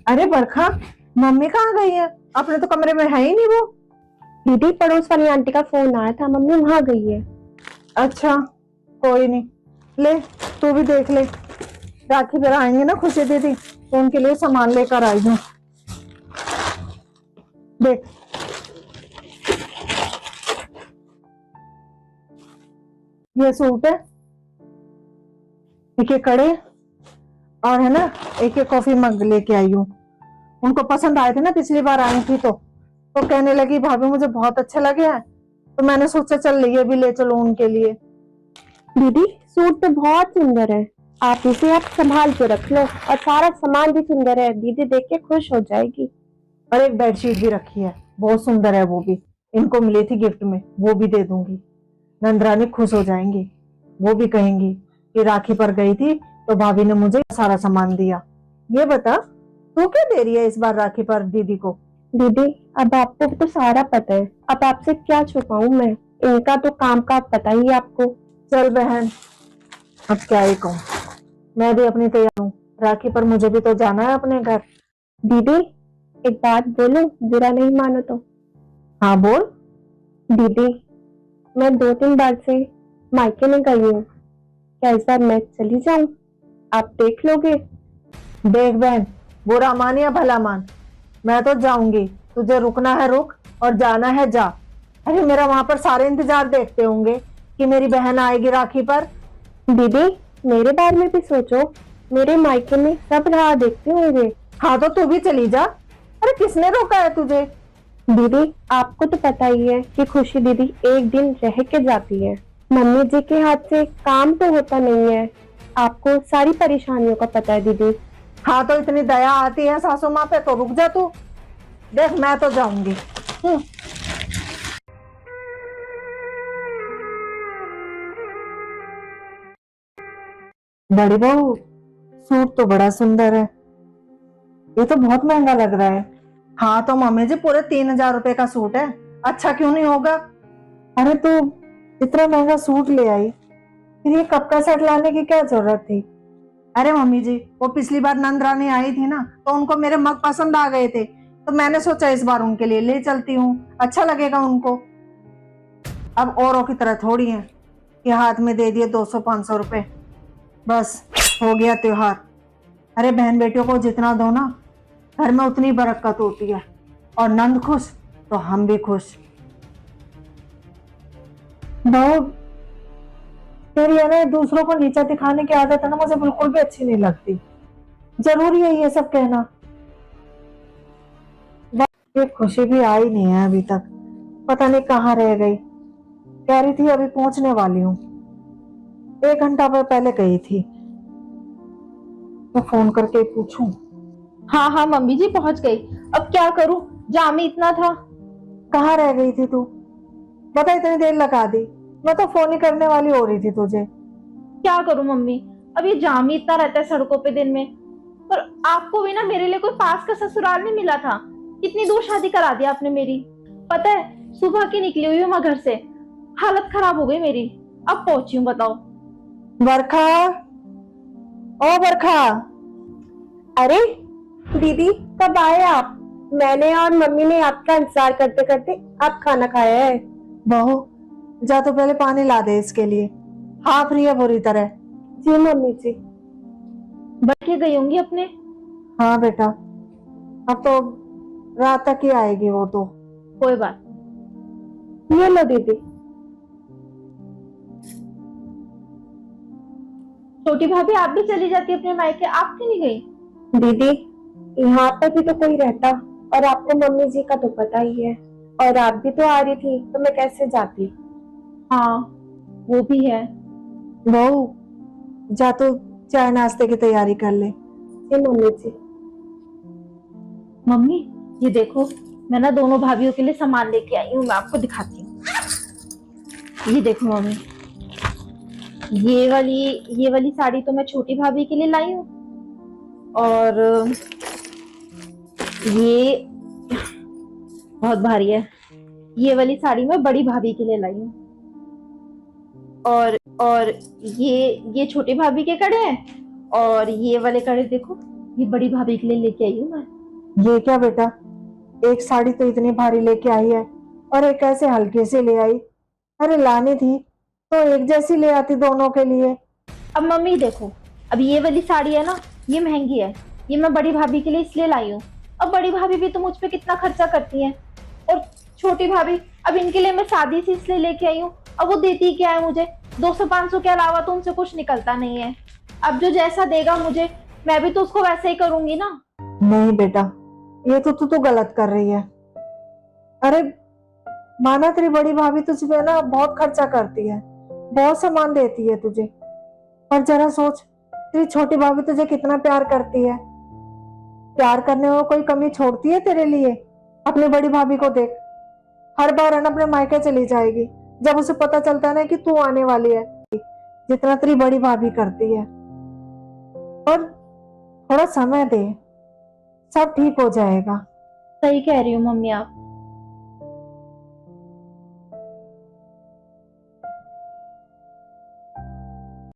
अरे बरखा, मम्मी कहाँ गई है? अपने तो कमरे में है ही नहीं वो। दीदी, पड़ोस वाली आंटी का फोन आया था, मम्मी वहां गई है। अच्छा, कोई नहीं। ले, तू भी देख ले। राखी पर आएंगे ना खुशी दीदी, तो उनके लिए सामान लेकर आई हूँ। देख, ये सूट है, एक ये कड़े, और है ना एक ये कॉफी मग लेके आई हूँ। उनको पसंद आए थे ना, पिछली बार आई थी तो कहने लगी भाभी मुझे बहुत अच्छे लगे हैं, तो मैंने सोचा चल ये भी ले चलो उनके लिए। दीदी, सूट तो बहुत सुंदर है, आप इसे आप संभाल के रख लो। और सारा सामान भी सुंदर है, दीदी देख के खुश हो जाएगी। और एक बेडशीट भी रखी है, बहुत सुंदर है वो भी, इनको मिली थी गिफ्ट में, वो भी दे दूंगी। नंदरानी खुश हो जाएंगी, वो भी कहेंगी कि राखी पर गई थी तो भाभी ने मुझे सारा सामान दिया। ये बता, तू क्या दे रही है इस बार राखी पर दीदी को? दीदी, अब आपको तो सारा पता है, अब आपसे क्या छुपाऊं मैं। इनका तो काम का पता ही है आपको। चल बहन, अब क्या ही कहूँ, मैं भी अपनी तैयार हूँ, राखी पर मुझे भी तो जाना है अपने घर। दीदी, एक बात बोलूं, बुरा नहीं मानो तो। हाँ बोल। दीदी, मैं 2-3 बार से मायके में गई हूँ, क्या इस बार मैं चली जाऊं? आप देख लोगे? देख बहन, बुरा मान या भला मान, मैं तो जाऊंगी। तुझे रुकना है रुक, और जाना है जा। अरे मेरा वहां पर सारे इंतजार देखते होंगे कि मेरी बहन आएगी राखी पर। दीदी, मेरे बारे में भी सोचो, मेरे मायके में सब राह देखते होंगे। हाँ तो तू भी चली जा। अरे किसने रोका है तुझे? दीदी, आपको तो पता ही है कि खुशी दीदी एक दिन रह के जाती है। मम्मी जी के हाथ से काम तो होता नहीं है, आपको सारी परेशानियों का पता है दीदी। हाँ तो इतनी दया आती है सासू माँ पे तो रुक जा तू। देख मैं तो जाऊंगी। बड़ी बहू, सूट तो बड़ा सुंदर है, ये तो बहुत महंगा लग रहा है। हाँ तो मम्मी जी पूरे 3,000 रुपए का सूट है, अच्छा क्यों नहीं होगा? अरे तू इतना महंगा सूट ले आई, फिर ये कब का सेट लाने की क्या जरूरत थी? अरे मम्मी जी, वो पिछली बार नंद रानी आई थी ना, तो उनको मेरे मग पसंद आ गए थे, तो मैंने सोचा इस बार उनके लिए ले चलती हूँ, अच्छा लगेगा उनको। अब औरों की तरह थोड़ी है कि हाथ में दे दिए 200-500 रुपए, बस हो गया त्योहार। अरे बहन बेटियों को जितना दो ना, घर में उतनी बरकत होती है, और नंद खुश तो हम भी खुश। बहू, तेरी है ना दूसरों को नीचा दिखाने की आदत है ना, मुझे बिल्कुल भी अच्छी नहीं लगती। जरूरी है ये सब कहना? ये खुशी भी आई नहीं है अभी तक, पता नहीं कहाँ रह गई। कह रही थी अभी पहुंचने वाली हूँ, 1 घंटा पर पहले गई थी। मैं फोन करके पूछूं। हाँ हाँ मम्मी जी पहुंच गई। अब क्या करूं, जाम ही इतना था। कहाँ रह गई थी तू? बता, इतनी देर लगा दी, मैं तो फोन ही करने वाली हो रही थी तुझे। क्या करूं मम्मी, अब ये जाम ही इतना रहता है सड़कों पे दिन में। पर आपको भी ना मेरे लिए कोई पास का ससुराल नहीं मिला था, कितनी दूर शादी करा दी आपने मेरी। पता है, सुबह की निकली हुई हूँ मैं घर से, हालत खराब हो गई मेरी, अब पहुंची हूँ बताओ। बरखा, ओ बरखा। अरे दीदी, कब आए आप? मैंने और मम्मी ने आपका इंतजार करते करते आप खाना खाया है। बहू, जा तो पहले पानी ला दे इसके लिए, हाफ रही है बुरी तरह। जी मम्मी जी। बढ़ के गई होंगी अपने। हाँ बेटा, अब तो रात तक ही आएगी वो तो। कोई बात। ये लो दीदी। छोटी भाभी आप भी चली जाती अपने मायके, आप क्यों नहीं गई? दीदी, यहाँ पर भी तो कोई रहता, और आपको मम्मी जी का तो पता ही है, और आप भी तो आ रही थी तो मैं कैसे जाती। हाँ वो भी है। बहू, जा तो चाय नाश्ते की तैयारी कर ले। जी मम्मी जी। मम्मी ये देखो, मैं ना दोनों भाभीियों के लिए सामान लेके आई हूँ, मैं आपको दिखाती हूँ। ये देखो मम्मी, ये वाली साड़ी तो मैं छोटी भाभी के लिए लाई हूँ, और ये बहुत भारी है, ये वाली साड़ी मैं बड़ी भाभी के लिए लाई हूँ। और ये छोटी भाभी के कड़े हैं, और ये वाले कड़े देखो, ये बड़ी भाभी के लिए लेके आई हूँ मैं। ये क्या बेटा, एक साड़ी तो इतनी भारी लेके आई है और एक ऐसे हल्के से ले आई। अरे लानी थी तो एक जैसी ले आती दोनों के लिए। अब मम्मी देखो, अब ये वाली साड़ी है ना, ये महंगी है, ये मैं बड़ी भाभी के लिए इसलिए लाई हूँ। अब बड़ी भाभी भी तो मुझ पे कितना खर्चा करती हैं, और छोटी भाभी अब इनके लिए मैं शादी से इसलिए लेके आई हूँ। अब वो देती क्या है मुझे, 200-500 के अलावा तो उनसे कुछ निकलता नहीं है। अब जो जैसा देगा मुझे, मैं भी तो उसको वैसे ही करूंगी ना। नहीं बेटा, ये तो तू गलत कर रही है। अरे माना तेरी बड़ी भाभी तुझ पे ना बहुत खर्चा करती है, बहुत सामान देती है तुझे, पर जरा सोच तेरी छोटी भाभी तुझे कितना प्यार करती है। प्यार करने में वो कोई कमी छोड़ती है तेरे लिए? अपनी बड़ी भाभी को देख, हर बार है ना अपने मायके चली जाएगी जब उसे पता चलता है ना कि तू आने वाली है, जितना तेरी बड़ी भाभी करती है। और थोड़ा समय दे, सब ठीक हो जाएगा। सही कह रही हूँ मम्मी आप।